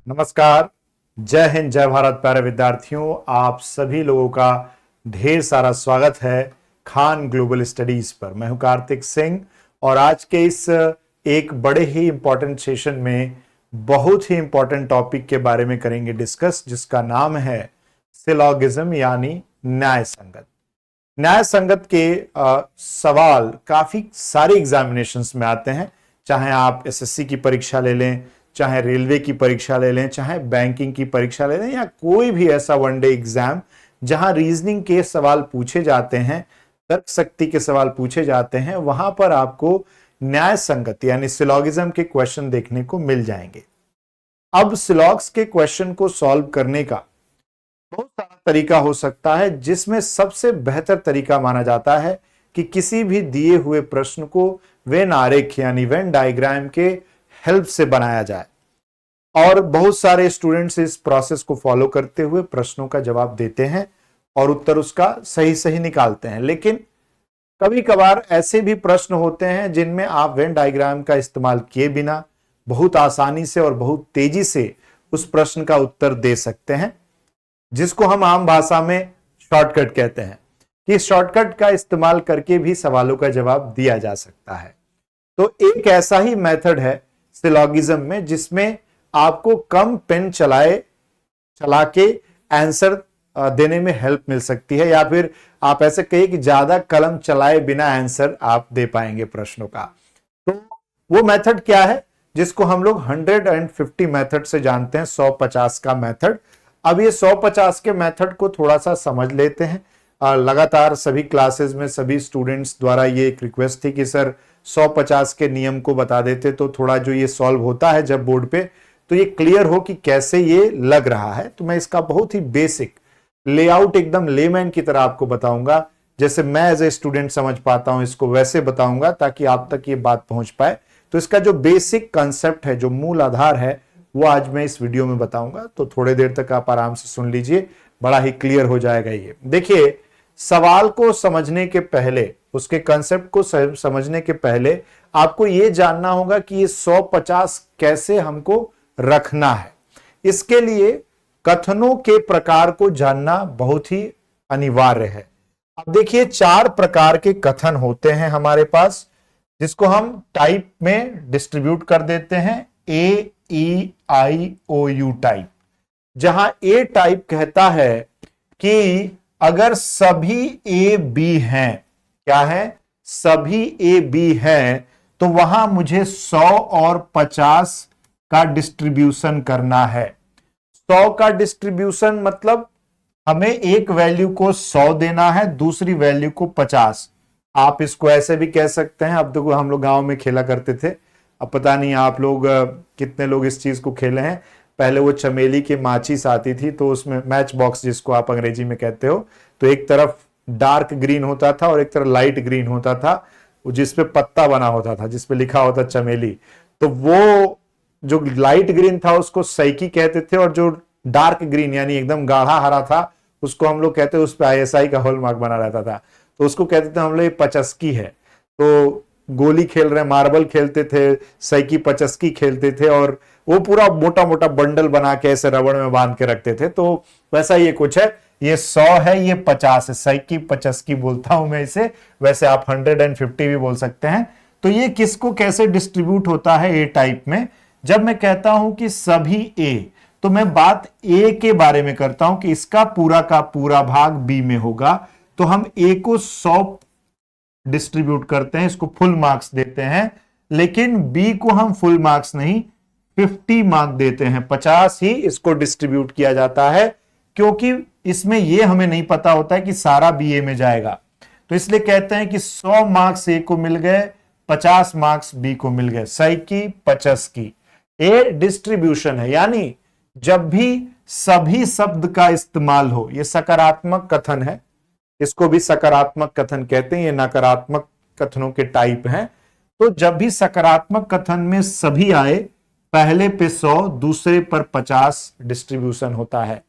नमस्कार। जय हिंद, जय भारत। प्यारे विद्यार्थियों, आप सभी लोगों का ढेर सारा स्वागत है खान ग्लोबल स्टडीज पर। मैं हूं कार्तिक सिंह और आज के इस एक बड़े ही इंपॉर्टेंट सेशन में बहुत ही इंपॉर्टेंट टॉपिक के बारे में करेंगे डिस्कस, जिसका नाम है सिलॉगिज्म यानी न्याय संगत। न्याय संगत के सवाल काफी सारे एग्जामिनेशंस में आते हैं, चाहे आप एसएससी की परीक्षा ले लें, चाहे रेलवे की परीक्षा ले लें, चाहे बैंकिंग की परीक्षा ले लें, या कोई भी ऐसा वनडे एग्जाम जहां रीजनिंग के सवाल पूछे जाते हैं, तर्क शक्ति के सवाल पूछे जाते हैं, वहां पर आपको न्याय संगत यानी सिलॉगिज्म के क्वेश्चन देखने को मिल जाएंगे। अब सिलॉग्स के क्वेश्चन को सॉल्व करने का बहुत सारा तरीका हो सकता है, जिसमें सबसे बेहतर तरीका माना जाता है कि किसी भी दिए हुए प्रश्न को वेन आरेख यानी वेन डायग्राम के हेल्प से बनाया जाए। और बहुत सारे स्टूडेंट्स इस प्रोसेस को फॉलो करते हुए प्रश्नों का जवाब देते हैं और उत्तर उसका सही सही निकालते हैं। लेकिन कभी कभार ऐसे भी प्रश्न होते हैं जिनमें आप वेन डायग्राम का इस्तेमाल किए बिना बहुत आसानी से और बहुत तेजी से उस प्रश्न का उत्तर दे सकते हैं, जिसको हम आम भाषा में शॉर्टकट कहते हैं। कि शॉर्टकट का इस्तेमाल करके भी सवालों का जवाब दिया जा सकता है। तो एक ऐसा ही मेथड है सिलॉगिज्म में, जिसमें आपको कम पेन चला के आंसर देने में हेल्प मिल सकती है, या फिर आप ऐसे कहिए कि ज्यादा कलम चलाए बिना आंसर आप दे पाएंगे प्रश्नों का। तो वो मेथड क्या है, जिसको हम लोग 150 मेथड से जानते हैं, 150 का मेथड। अब ये 150 के मेथड को थोड़ा सा समझ लेते हैं। लगातार सभी क्लासेस में सभी स्टूडेंट्स द्वारा ये एक रिक्वेस्ट थी कि सर 150 के नियम को बता देते तो थोड़ा जो ये सॉल्व होता है जब बोर्ड पे, तो ये क्लियर हो कि कैसे ये लग रहा है। तो मैं इसका बहुत ही बेसिक लेआउट एकदम लेमैन की तरह आपको बताऊंगा, जैसे मैं एज ए स्टूडेंट समझ पाता हूं इसको वैसे बताऊंगा, ताकि आप तक ये बात पहुंच पाए। तो इसका जो बेसिक कंसेप्ट है, जो मूल आधार है, वो आज मैं इस वीडियो में बताऊंगा। तो थोड़े देर तक आप आराम से सुन लीजिए, बड़ा ही क्लियर हो जाएगा ये। देखिए, सवाल को समझने के पहले, उसके कंसेप्ट को समझने के पहले आपको यह जानना होगा कि ये 150 कैसे हमको रखना है। इसके लिए कथनों के प्रकार को जानना बहुत ही अनिवार्य है। अब देखिए, 4 प्रकार के कथन होते हैं हमारे पास, जिसको हम टाइप में डिस्ट्रीब्यूट कर देते हैं, ए, ई, आई, ओ, यू टाइप। जहां ए टाइप कहता है कि अगर सभी ए बी हैं, क्या है, सभी ए बी हैं, तो वहां मुझे 100 और 50 का डिस्ट्रीब्यूशन करना है। 100 का डिस्ट्रीब्यूशन मतलब हमें एक वैल्यू को 100 देना है, दूसरी वैल्यू को 50। आप इसको ऐसे भी कह सकते हैं। अब देखो, हम लोग गांव में खेला करते थे, अब पता नहीं आप लोग कितने लोग इस चीज को खेले हैं। पहले वो चमेली की माचिस आती थी, तो उसमें मैच बॉक्स जिसको आप अंग्रेजी में कहते हो, तो एक तरफ डार्क ग्रीन होता था और एक तरफ लाइट ग्रीन होता था, जिसपे पत्ता बना होता था, जिसपे लिखा होता चमेली। तो वो जो लाइट ग्रीन था उसको सैकी कहते थे, और जो डार्क ग्रीन यानी एकदम गाढ़ा हरा था उसको हम लोग कहते, उस पर आईएसआई का हॉलमार्क बना रहता था, तो उसको कहते थे हम लोग ये 50 है। तो गोली खेल रहे, मार्बल खेलते थे, सैकी 50 खेलते थे, और वो पूरा मोटा मोटा बंडल बना के ऐसे रबड़ में बांध के रखते थे। तो वैसा ये कुछ है, ये 100 है, ये 50 है, सैकी 50 बोलता हूं मैं इसे, वैसे आप 150 भी बोल सकते हैं। तो ये किसको कैसे डिस्ट्रीब्यूट होता है ए टाइप में। जब मैं कहता हूं कि सभी ए, तो मैं बात ए के बारे में करता हूं कि इसका पूरा का पूरा भाग बी में होगा। तो हम ए को 100 डिस्ट्रीब्यूट करते हैं, इसको फुल मार्क्स देते हैं। लेकिन बी को हम फुल मार्क्स नहीं, 50 मार्क देते हैं, 50 ही इसको डिस्ट्रीब्यूट किया जाता है, क्योंकि इसमें यह हमें नहीं पता होता है कि सारा बी ए में जाएगा। तो इसलिए कहते हैं कि 100 मार्क्स ए को मिल गए, 50 मार्क्स बी को मिल गए, सैकी 50। ए डिस्ट्रीब्यूशन है, यानी जब भी सभी शब्द का इस्तेमाल हो, यह सकारात्मक कथन है, इसको भी सकारात्मक कथन कहते हैं, ये नकारात्मक कथनों के टाइप हैं। तो जब भी सकारात्मक कथन में सभी आए, पहले पे 100, दूसरे पर 50 डिस्ट्रीब्यूशन होता है।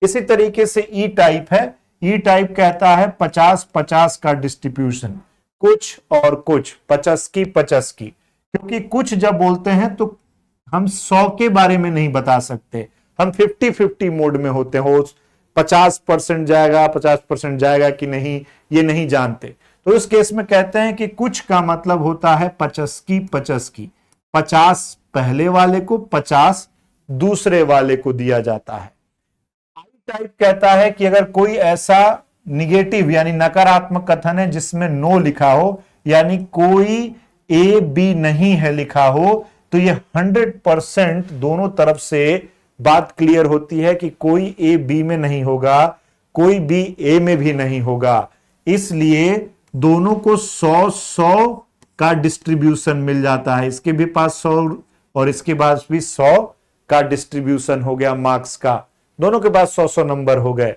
इसी तरीके से ई टाइप है, ई टाइप कहता है 50-50 का डिस्ट्रीब्यूशन, कुछ और कुछ, 50 की, क्योंकि कुछ जब बोलते हैं तो हम 100 के बारे में नहीं बता सकते, हम 50-50 मोड में होते हो, 50% जाएगा 50% जाएगा कि नहीं ये नहीं जानते। तो इस केस में कहते हैं कि कुछ का मतलब होता है 50 की 50 की, 50 पहले वाले को 50 दूसरे वाले को दिया जाता है। आई टाइप कहता है कि अगर कोई ऐसा निगेटिव यानी नकारात्मक कथन है जिसमें नो लिखा हो, यानी कोई ए बी नहीं है लिखा हो, तो ये 100% दोनों तरफ से बात क्लियर होती है कि कोई ए बी में नहीं होगा, कोई बी ए में भी नहीं होगा। इसलिए दोनों को 100-100 का डिस्ट्रीब्यूशन मिल जाता है, इसके भी पास 100 और इसके पास भी 100 का डिस्ट्रीब्यूशन हो गया मार्क्स का, दोनों के पास 100-100 नंबर हो गए।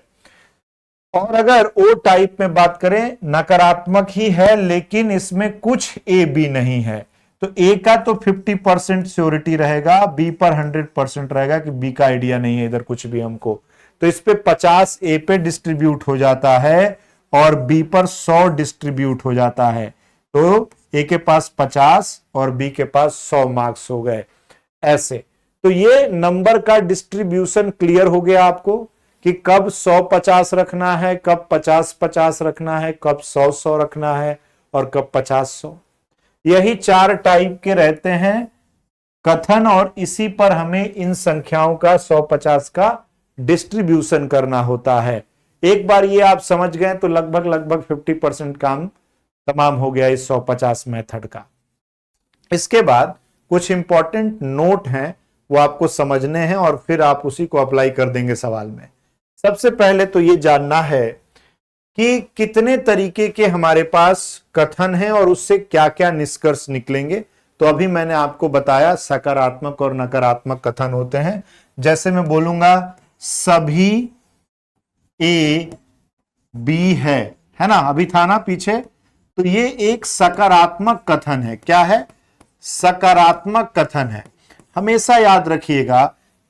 और अगर ओ टाइप में बात करें, नकारात्मक ही है लेकिन इसमें कुछ ए बी नहीं है, तो ए का तो 50% श्योरिटी रहेगा, बी पर 100% रहेगा कि बी का आइडिया नहीं है इधर कुछ भी हमको, तो इस पे 50 ए पे डिस्ट्रीब्यूट हो जाता है और बी पर 100 डिस्ट्रीब्यूट हो जाता है, तो ए के पास 50 और बी के पास 100 मार्क्स हो गए ऐसे। तो ये नंबर का डिस्ट्रीब्यूशन क्लियर हो गया आपको कि कब 100-50 रखना है, कब 50-50 रखना है, कब 100-100 रखना है और कब 50-100। यही 4 टाइप के रहते हैं कथन और इसी पर हमें इन संख्याओं का 100-50 का डिस्ट्रीब्यूशन करना होता है। एक बार ये आप समझ गए तो लगभग 50% काम तमाम हो गया इस 100-50 मेथड का। इसके बाद कुछ इंपॉर्टेंट नोट हैं वो आपको समझने हैं और फिर आप उसी को अप्लाई कर देंगे सवाल में। सबसे पहले तो ये जानना है कि कितने तरीके के हमारे पास कथन हैं और उससे क्या क्या निष्कर्ष निकलेंगे। तो अभी मैंने आपको बताया सकारात्मक और नकारात्मक कथन होते हैं। जैसे मैं बोलूंगा सभी ए बी है ना, अभी था ना पीछे, तो ये एक सकारात्मक कथन है। क्या है? सकारात्मक कथन है। हमेशा याद रखिएगा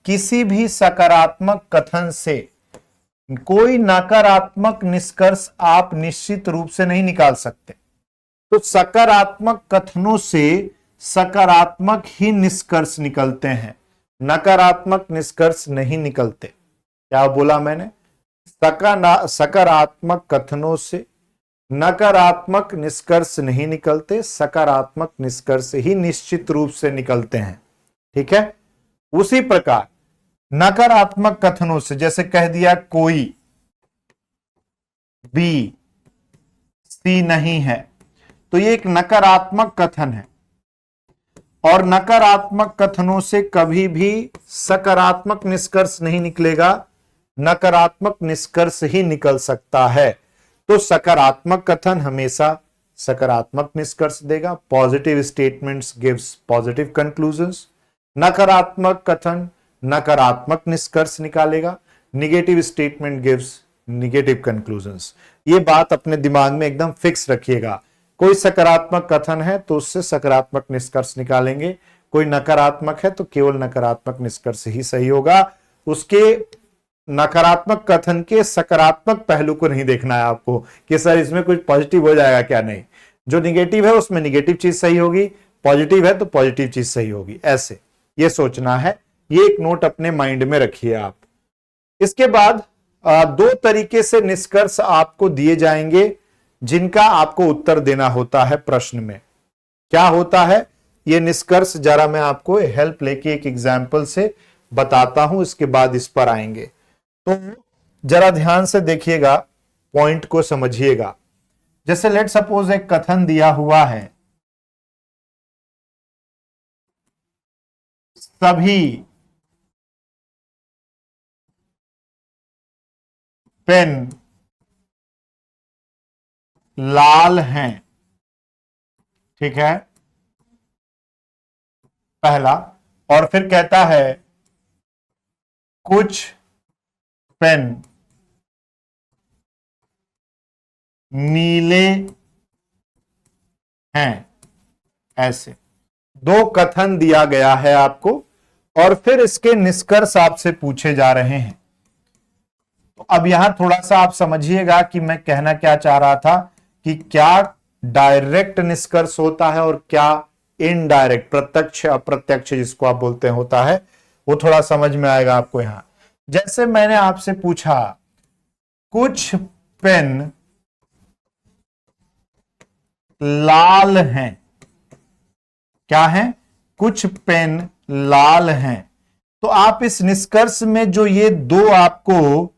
किसी भी सकारात्मक कथन से कोई नकारात्मक निष्कर्ष आप निश्चित रूप से नहीं निकाल सकते। तो सकारात्मक कथनों से सकारात्मक ही निष्कर्ष निकलते हैं, नकारात्मक निष्कर्ष नहीं निकलते। क्या बोला मैंने? सकारात्मक कथनों से नकारात्मक निष्कर्ष नहीं निकलते, सकारात्मक निष्कर्ष ही निश्चित रूप से निकलते हैं। ठीक है। उसी प्रकार नकारात्मक कथनों से, जैसे कह दिया कोई बी सी नहीं है, तो ये एक नकारात्मक कथन है। और नकारात्मक कथनों से कभी भी सकारात्मक निष्कर्ष नहीं निकलेगा, नकारात्मक निष्कर्ष ही निकल सकता है। तो सकारात्मक कथन हमेशा सकारात्मक निष्कर्ष देगा। Positive statements gives positive conclusions. नकारात्मक कथन नकारात्मक निष्कर्ष निकालेगा। Negative statement gives negative conclusions. ये बात अपने दिमाग में एकदम फिक्स रखिएगा। कोई सकारात्मक कथन है तो उससे सकारात्मक निष्कर्ष निकालेंगे, कोई नकारात्मक है तो केवल नकारात्मक निष्कर्ष ही सही होगा। उसके नकारात्मक कथन के सकारात्मक पहलू को नहीं देखना है आपको कि सर इसमें कुछ पॉजिटिव हो जाएगा क्या, नहीं। जो निगेटिव है उसमें निगेटिव चीज सही होगी, पॉजिटिव है तो पॉजिटिव चीज सही होगी, ऐसे ये सोचना है। ये एक नोट अपने माइंड में रखिए आप। इसके बाद 2 तरीके से निष्कर्ष आपको दिए जाएंगे जिनका आपको उत्तर देना होता है प्रश्न में। क्या होता है ये निष्कर्ष, जरा मैं आपको हेल्प लेके एक एग्जाम्पल से बताता हूं, इसके बाद इस पर आएंगे। तो जरा ध्यान से देखिएगा, पॉइंट को समझिएगा। जैसे लेट सपोज एक कथन दिया हुआ है, सभी पेन लाल हैं। ठीक है, पहला। और फिर कहता है कुछ पेन नीले हैं। ऐसे 2 कथन दिया गया है आपको और फिर इसके निष्कर्ष आपसे पूछे जा रहे हैं। तो अब यहां थोड़ा सा आप समझिएगा कि मैं कहना क्या चाह रहा था कि क्या डायरेक्ट निष्कर्ष होता है और क्या इनडायरेक्ट, प्रत्यक्ष अप्रत्यक्ष जिसको आप बोलते हैं होता है, वो थोड़ा समझ में आएगा आपको यहां। जैसे मैंने आपसे पूछा कुछ पेन लाल हैं, क्या है, कुछ पेन लाल हैं, तो आप इस निष्कर्ष में जो ये दो आपको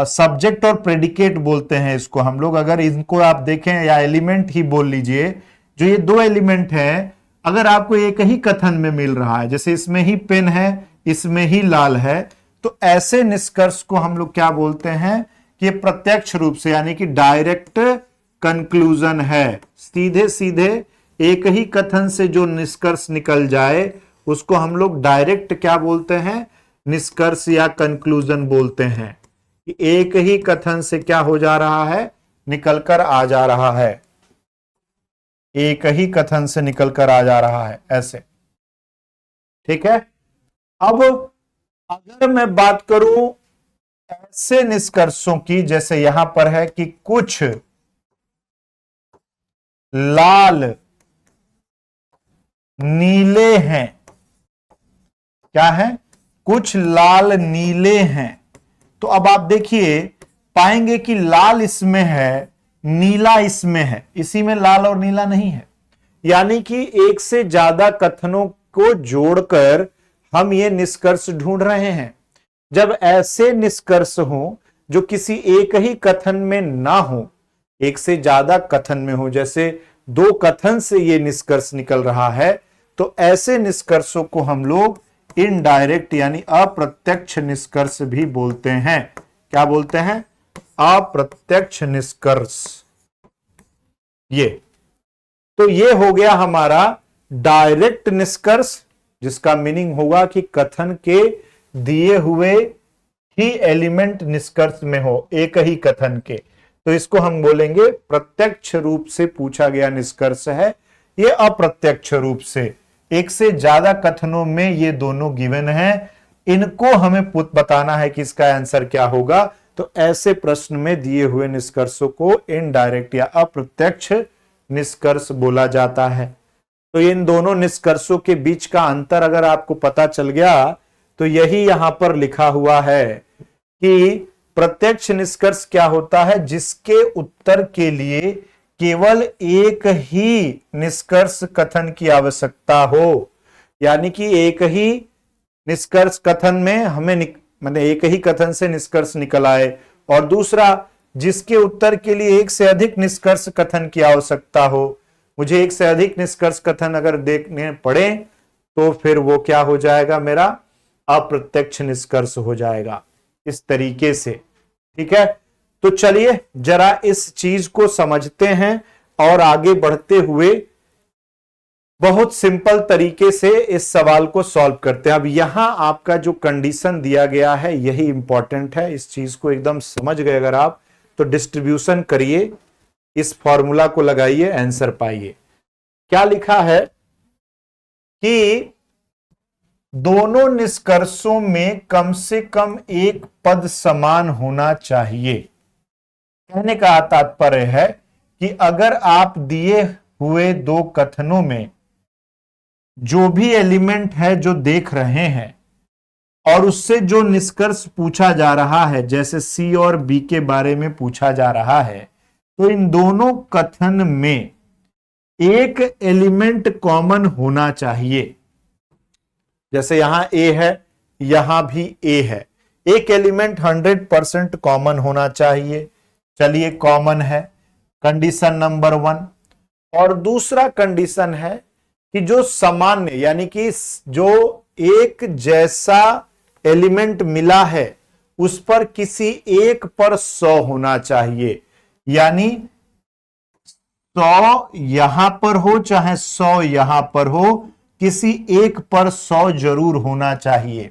सब्जेक्ट और प्रेडिकेट बोलते हैं इसको हम लोग, अगर इनको आप देखें या एलिमेंट ही बोल लीजिए, जो ये दो एलिमेंट हैं अगर आपको एक ही कथन में मिल रहा है, जैसे इसमें ही पेन है इसमें ही लाल है, तो ऐसे निष्कर्ष को हम लोग क्या बोलते हैं कि ये प्रत्यक्ष रूप से यानी कि डायरेक्ट कंक्लूजन है। सीधे सीधे एक ही कथन से जो निष्कर्ष निकल जाए उसको हम लोग डायरेक्ट क्या बोलते हैं, निष्कर्ष या कंक्लूजन बोलते हैं, कि एक ही कथन से क्या हो जा रहा है, निकलकर आ जा रहा है, एक ही कथन से निकलकर आ जा रहा है, ऐसे। ठीक है। अब अगर मैं बात करूं ऐसे निष्कर्षों की, जैसे यहां पर है कि कुछ लाल नीले हैं, क्या है, कुछ लाल नीले हैं, तो अब आप देखिए पाएंगे कि लाल इसमें है नीला इसमें है, इसी में लाल और नीला नहीं है, यानी कि एक से ज्यादा कथनों को जोड़कर हम ये निष्कर्ष ढूंढ रहे हैं। जब ऐसे निष्कर्ष हो जो किसी एक ही कथन में ना हो, एक से ज्यादा कथन में हो, जैसे दो कथन से ये निष्कर्ष निकल रहा है, तो ऐसे निष्कर्षों को हम लोग इनडायरेक्ट यानी अप्रत्यक्ष निष्कर्ष भी बोलते हैं। क्या बोलते हैं, अप्रत्यक्ष निष्कर्ष। ये तो ये हो गया हमारा डायरेक्ट निष्कर्ष, जिसका मीनिंग होगा कि कथन के दिए हुए ही एलिमेंट निष्कर्ष में हो, एक ही कथन के, तो इसको हम बोलेंगे प्रत्यक्ष रूप से पूछा गया निष्कर्ष है। ये अप्रत्यक्ष रूप से एक से ज्यादा कथनों में ये दोनों गिवन हैं, इनको हमें बताना है कि इसका आंसर क्या होगा, तो ऐसे प्रश्न में दिए हुए निष्कर्षों को इनडायरेक्ट या अप्रत्यक्ष निष्कर्ष बोला जाता है। तो इन दोनों निष्कर्षों के बीच का अंतर अगर आपको पता चल गया तो यही यहां पर लिखा हुआ है कि प्रत्यक्ष निष्कर्ष क्या होता है, जिसके उत्तर के लिए केवल एक ही निष्कर्ष कथन की आवश्यकता हो, यानी कि एक ही निष्कर्ष कथन में हमें मतलब एक ही कथन से निष्कर्ष निकल आए, और दूसरा जिसके उत्तर के लिए एक से अधिक निष्कर्ष कथन की आवश्यकता हो। मुझे एक से अधिक निष्कर्ष कथन अगर देखने पड़े तो फिर वो क्या हो जाएगा, मेरा अप्रत्यक्ष निष्कर्ष हो जाएगा, इस तरीके से। ठीक है, तो चलिए जरा इस चीज को समझते हैं और आगे बढ़ते हुए बहुत सिंपल तरीके से इस सवाल को सॉल्व करते हैं। अब यहां आपका जो कंडीशन दिया गया है यही इंपॉर्टेंट है, इस चीज को एकदम समझ गए अगर आप, तो डिस्ट्रीब्यूशन करिए, इस फॉर्मूला को लगाइए, आंसर पाइए। क्या लिखा है कि दोनों निष्कर्षों में कम से कम एक पद समान होना चाहिए। कहने का तात्पर्य है कि अगर आप दिए हुए दो कथनों में जो भी एलिमेंट है जो देख रहे हैं और उससे जो निष्कर्ष पूछा जा रहा है, जैसे सी और बी के बारे में पूछा जा रहा है, तो इन दोनों कथन में एक एलिमेंट कॉमन होना चाहिए। जैसे यहां ए है, यहां भी ए है, एक एलिमेंट 100% कॉमन होना चाहिए। चलिए कॉमन है, कंडीशन नंबर 1। और दूसरा कंडीशन है कि जो सामान्य यानी कि जो एक जैसा एलिमेंट मिला है उस पर किसी एक पर 100 होना चाहिए, यानी 100 यहां पर हो चाहे 100 यहां पर हो, किसी एक पर 100 जरूर होना चाहिए।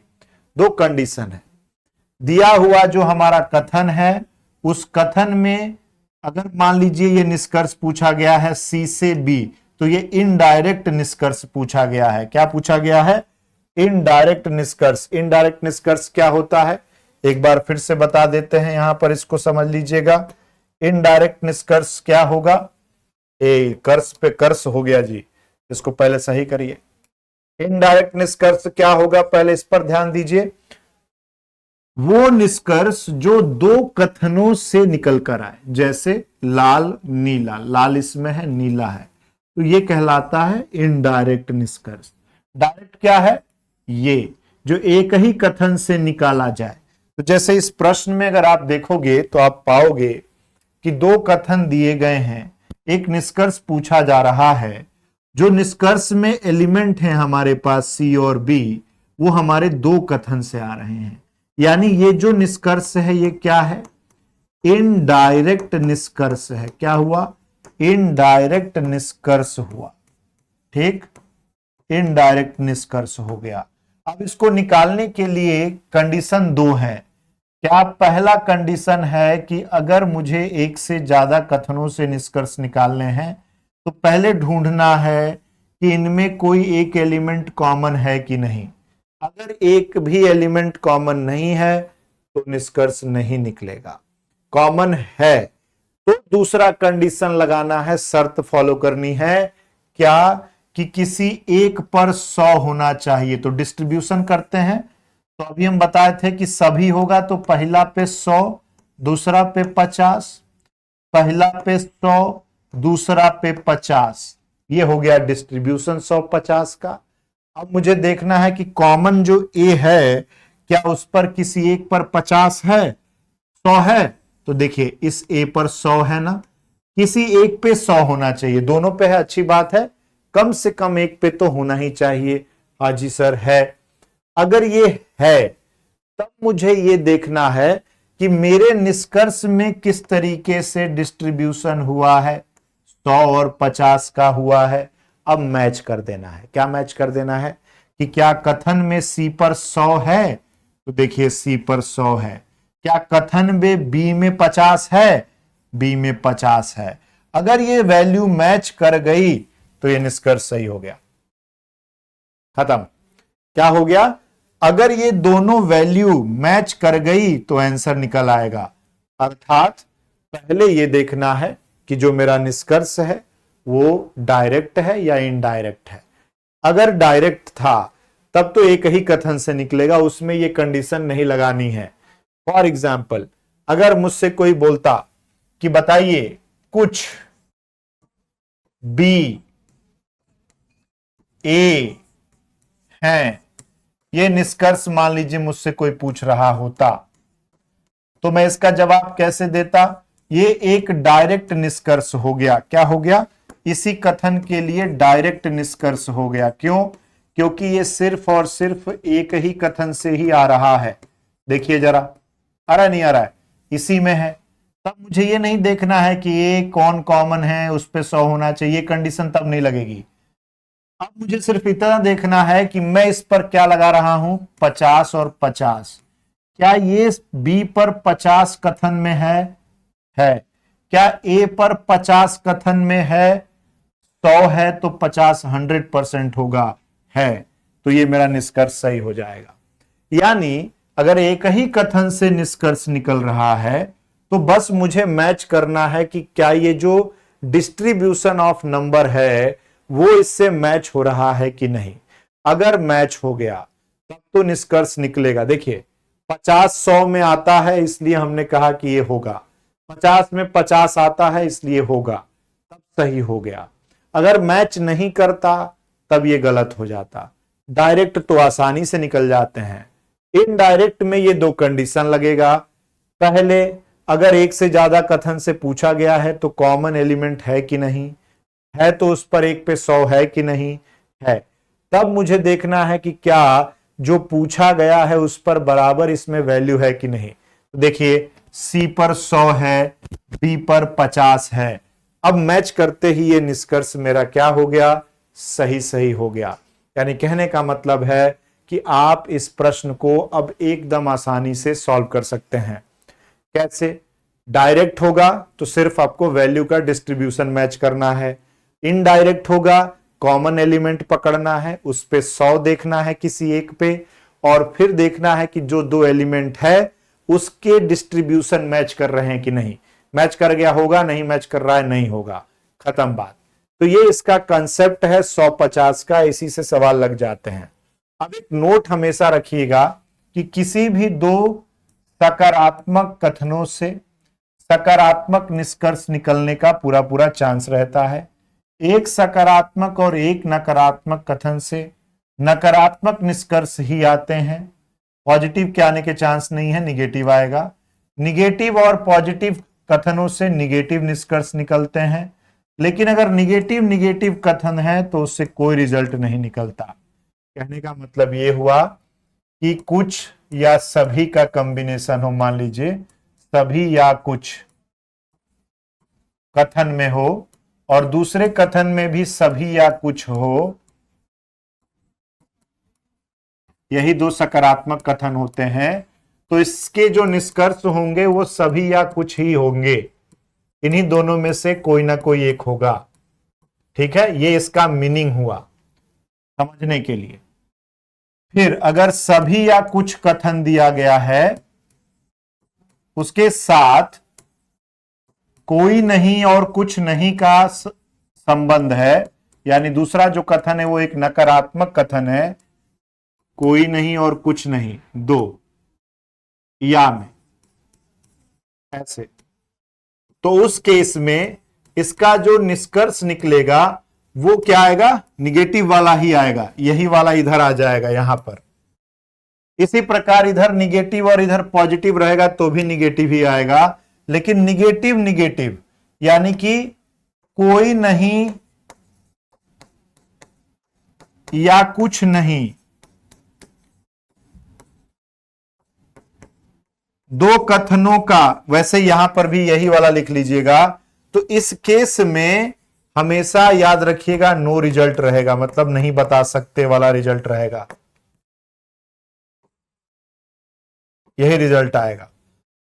दो कंडीशन है। दिया हुआ जो हमारा कथन है उस कथन में अगर मान लीजिए ये निष्कर्ष पूछा गया है सी से बी, तो ये इनडायरेक्ट निष्कर्ष पूछा गया है। क्या पूछा गया है, इनडायरेक्ट निष्कर्ष। इनडायरेक्ट निष्कर्ष क्या होता है एक बार फिर से बता देते हैं, यहां पर इसको समझ लीजिएगा। इनडायरेक्ट निष्कर्ष क्या होगा, कर्स पे कर्स हो गया जी, इसको पहले सही करिए। इनडायरेक्ट निष्कर्ष क्या होगा, पहले इस पर ध्यान दीजिए। वो निष्कर्ष जो दो कथनों से निकल कर आए, जैसे लाल नीला, लाल इसमें है नीला है, तो ये कहलाता है इनडायरेक्ट निष्कर्ष। डायरेक्ट क्या है, ये जो एक ही कथन से निकाला जाए। तो जैसे इस प्रश्न में अगर आप देखोगे तो आप पाओगे कि दो कथन दिए गए हैं, एक निष्कर्ष पूछा जा रहा है। जो निष्कर्ष में एलिमेंट हैं हमारे पास सी और बी, वो हमारे दो कथन से आ रहे हैं। यानी ये जो निष्कर्ष है ये क्या है, इनडायरेक्ट निष्कर्ष है। क्या हुआ, इनडायरेक्ट निष्कर्ष हुआ। ठीक, इनडायरेक्ट निष्कर्ष हो गया। अब इसको निकालने के लिए कंडीशन दो है। क्या पहला कंडीशन है कि अगर मुझे एक से ज्यादा कथनों से निष्कर्ष निकालने हैं तो पहले ढूंढना है कि इनमें कोई एक एलिमेंट कॉमन है कि नहीं। अगर एक भी एलिमेंट कॉमन नहीं है तो निष्कर्ष नहीं निकलेगा। कॉमन है तो दूसरा कंडीशन लगाना है, शर्त फॉलो करनी है, क्या कि किसी एक पर 100 होना चाहिए। तो डिस्ट्रीब्यूशन करते हैं, तो अभी हम बताए थे कि सभी होगा तो पहला पे 100, दूसरा पे 50, पहला पे 100, दूसरा पे 50, ये हो गया डिस्ट्रीब्यूशन 100-50 का। अब मुझे देखना है कि कॉमन जो ए है क्या उस पर किसी एक पर 50 है, 100 है। तो देखिए इस ए पर 100 है ना, किसी एक पे 100 होना चाहिए। दोनों पे है अच्छी बात है, कम से कम एक पे तो होना ही चाहिए। हाजी सर है। अगर ये है तब मुझे ये देखना है कि मेरे निष्कर्ष में किस तरीके से डिस्ट्रीब्यूशन हुआ है। 100 और 50 का हुआ है। अब मैच कर देना है। क्या मैच कर देना है कि क्या कथन में सी पर 100 है, तो देखिए सी पर 100 है। क्या कथन में बी में 50 है, बी में 50 है। अगर ये वैल्यू मैच कर गई तो ये निष्कर्ष सही हो गया। खत्म। क्या हो गया, अगर ये दोनों वैल्यू मैच कर गई तो आंसर निकल आएगा। अर्थात पहले ये देखना है कि जो मेरा निष्कर्ष है वो डायरेक्ट है या इनडायरेक्ट है। अगर डायरेक्ट था तब तो एक ही कथन से निकलेगा, उसमें ये कंडीशन नहीं लगानी है। फॉर एग्जाम्पल, अगर मुझसे कोई बोलता कि बताइए कुछ बी ए हैं, ये निष्कर्ष मान लीजिए मुझसे कोई पूछ रहा होता, तो मैं इसका जवाब कैसे देता। ये एक डायरेक्ट निष्कर्ष हो गया। क्या हो गया, इसी कथन के लिए डायरेक्ट निष्कर्ष हो गया। क्यों, क्योंकि ये सिर्फ और सिर्फ एक ही कथन से ही आ रहा है। देखिए जरा, आ रहा नहीं आ रहा है, इसी में है। तब मुझे ये नहीं देखना है कि ये कौन कॉमन है, उस पे 100 होना चाहिए, कंडीशन तब नहीं लगेगी। अब मुझे सिर्फ इतना देखना है कि मैं इस पर क्या लगा रहा हूं, 50 और 50। क्या ये बी पर 50 कथन में है? क्या ए पर 50 कथन में है? 100 है तो 50 100% होगा, है। तो ये मेरा निष्कर्ष सही हो जाएगा। यानी अगर एक ही कथन से निष्कर्ष निकल रहा है तो बस मुझे मैच करना है कि क्या ये जो डिस्ट्रीब्यूशन ऑफ नंबर है वो इससे मैच हो रहा है कि नहीं। अगर मैच हो गया तब तो निष्कर्ष निकलेगा। देखिए 50 100 में आता है इसलिए हमने कहा कि ये होगा, 50 में 50 आता है इसलिए होगा, तब सही हो गया। अगर मैच नहीं करता तब ये गलत हो जाता। डायरेक्ट तो आसानी से निकल जाते हैं, इनडायरेक्ट में ये दो कंडीशन लगेगा। पहले, अगर एक से ज्यादा कथन से पूछा गया है तो कॉमन एलिमेंट है कि नहीं है, तो उस पर एक पे 100 है कि नहीं है। तब मुझे देखना है कि क्या जो पूछा गया है उस पर बराबर इसमें वैल्यू है कि नहीं। तो देखिए सी पर 100 है, बी पर 50 है। अब मैच करते ही ये निष्कर्ष मेरा क्या हो गया, सही सही हो गया। यानी कहने का मतलब है कि आप इस प्रश्न को अब एकदम आसानी से सॉल्व कर सकते हैं। कैसे? डायरेक्ट होगा तो सिर्फ आपको वैल्यू का डिस्ट्रीब्यूशन मैच करना है। इनडायरेक्ट होगा, कॉमन एलिमेंट पकड़ना है, उस पे 100 देखना है किसी एक पे, और फिर देखना है कि जो दो एलिमेंट है उसके डिस्ट्रीब्यूशन मैच कर रहे हैं कि नहीं। मैच कर गया होगा, नहीं मैच कर रहा है नहीं होगा, खत्म बात। तो ये इसका कंसेप्ट है 150 का, इसी से सवाल लग जाते हैं। अब एक नोट हमेशा रखिएगा कि किसी भी दो सकारात्मक कथनों से सकारात्मक निष्कर्ष निकलने का पूरा पूरा चांस रहता है। एक सकारात्मक और एक नकारात्मक कथन से नकारात्मक निष्कर्ष ही आते हैं, पॉजिटिव के आने के चांस नहीं है, निगेटिव आएगा। निगेटिव और पॉजिटिव कथनों से निगेटिव निष्कर्ष निकलते हैं, लेकिन अगर निगेटिव निगेटिव कथन है तो उससे कोई रिजल्ट नहीं निकलता। कहने का मतलब ये हुआ कि कुछ या सभी का कॉम्बिनेशन हो, मान लीजिए सभी या कुछ कथन में हो और दूसरे कथन में भी सभी या कुछ हो, यही दो सकारात्मक कथन होते हैं, तो इसके जो निष्कर्ष होंगे वो सभी या कुछ ही होंगे। इन्हीं दोनों में से कोई ना कोई एक होगा। ठीक है, ये इसका मीनिंग हुआ समझने के लिए। फिर अगर सभी या कुछ कथन दिया गया है, उसके साथ कोई नहीं और कुछ नहीं का संबंध है, यानी दूसरा जो कथन है वो एक नकारात्मक कथन है, कोई नहीं और कुछ नहीं, दो या में ऐसे, तो उस केस में इसका जो निष्कर्ष निकलेगा वो क्या आएगा, निगेटिव वाला ही आएगा, यही वाला इधर आ जाएगा यहां पर। इसी प्रकार इधर निगेटिव और इधर पॉजिटिव रहेगा तो भी निगेटिव ही आएगा, लेकिन निगेटिव निगेटिव यानी कि कोई नहीं या कुछ नहीं, दो कथनों का, वैसे यहां पर भी यही वाला लिख लीजिएगा। तो इस केस में हमेशा याद रखिएगा नो रिजल्ट रहेगा, मतलब नहीं बता सकते वाला रिजल्ट रहेगा, यही रिजल्ट आएगा,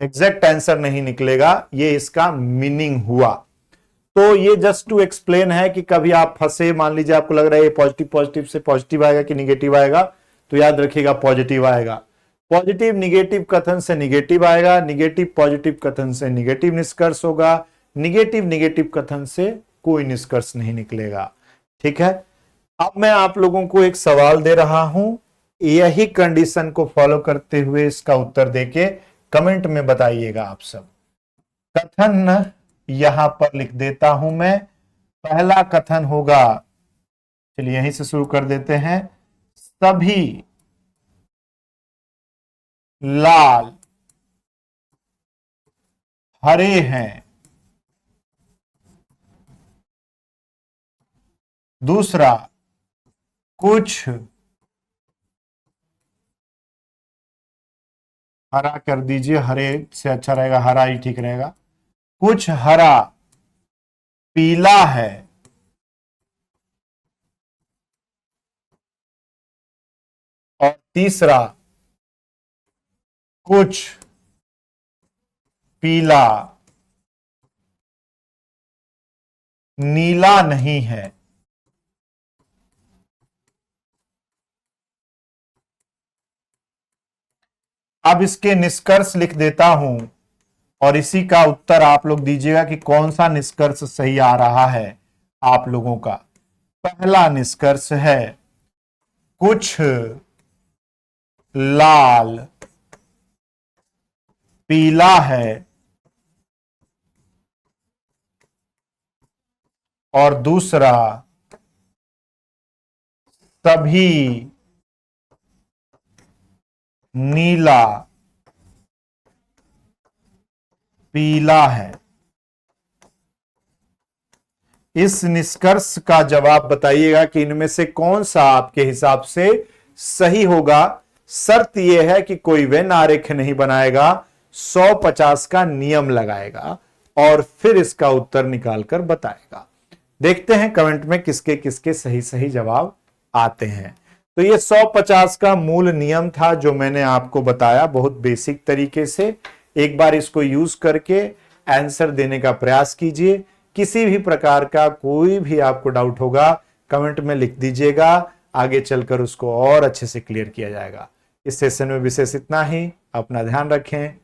एग्जैक्ट आंसर नहीं निकलेगा। ये इसका मीनिंग हुआ। तो ये जस्ट टू एक्सप्लेन है कि कभी आप फंसे, मान लीजिए आपको लग रहा है ये पॉजिटिव पॉजिटिव से पॉजिटिव आएगा कि निगेटिव आएगा, तो याद रखिएगा पॉजिटिव आएगा। पॉजिटिव निगेटिव कथन से निगेटिव आएगा, निगेटिव पॉजिटिव कथन से निगेटिव निष्कर्ष होगा, निगेटिव निगेटिव कथन से कोई निष्कर्ष नहीं निकलेगा। ठीक है, अब मैं आप लोगों को एक सवाल दे रहा हूं, यही कंडीशन को फॉलो करते हुए इसका उत्तर देके कमेंट में बताइएगा आप सब। कथन यहां पर लिख देता हूं मैं। पहला कथन होगा, चलिए यहीं से शुरू कर देते हैं, सभी लाल हरे हैं। दूसरा, कुछ हरा कर दीजिए, हरे से अच्छा रहेगा, हरा ही ठीक रहेगा। कुछ हरा पीला है। और तीसरा, कुछ पीला नीला नहीं है। अब इसके निष्कर्ष लिख देता हूं और इसी का उत्तर आप लोग दीजिएगा कि कौन सा निष्कर्ष सही आ रहा है आप लोगों का। पहला निष्कर्ष है कुछ लाल पीला है और दूसरा सभी नीला पीला है। इस निष्कर्ष का जवाब बताइएगा कि इनमें से कौन सा आपके हिसाब से सही होगा। शर्त यह है कि कोई वेन आरेख नहीं बनाएगा, 150 का नियम लगाएगा और फिर इसका उत्तर निकालकर बताएगा। देखते हैं कमेंट में किसके किसके सही सही जवाब आते हैं। तो ये 150 का मूल नियम था जो मैंने आपको बताया बहुत बेसिक तरीके से। एक बार इसको यूज करके आंसर देने का प्रयास कीजिए। किसी भी प्रकार का कोई भी आपको डाउट होगा कमेंट में लिख दीजिएगा, आगे चलकर उसको और अच्छे से क्लियर किया जाएगा। इस सेशन में विशेष इतना ही। अपना ध्यान रखें।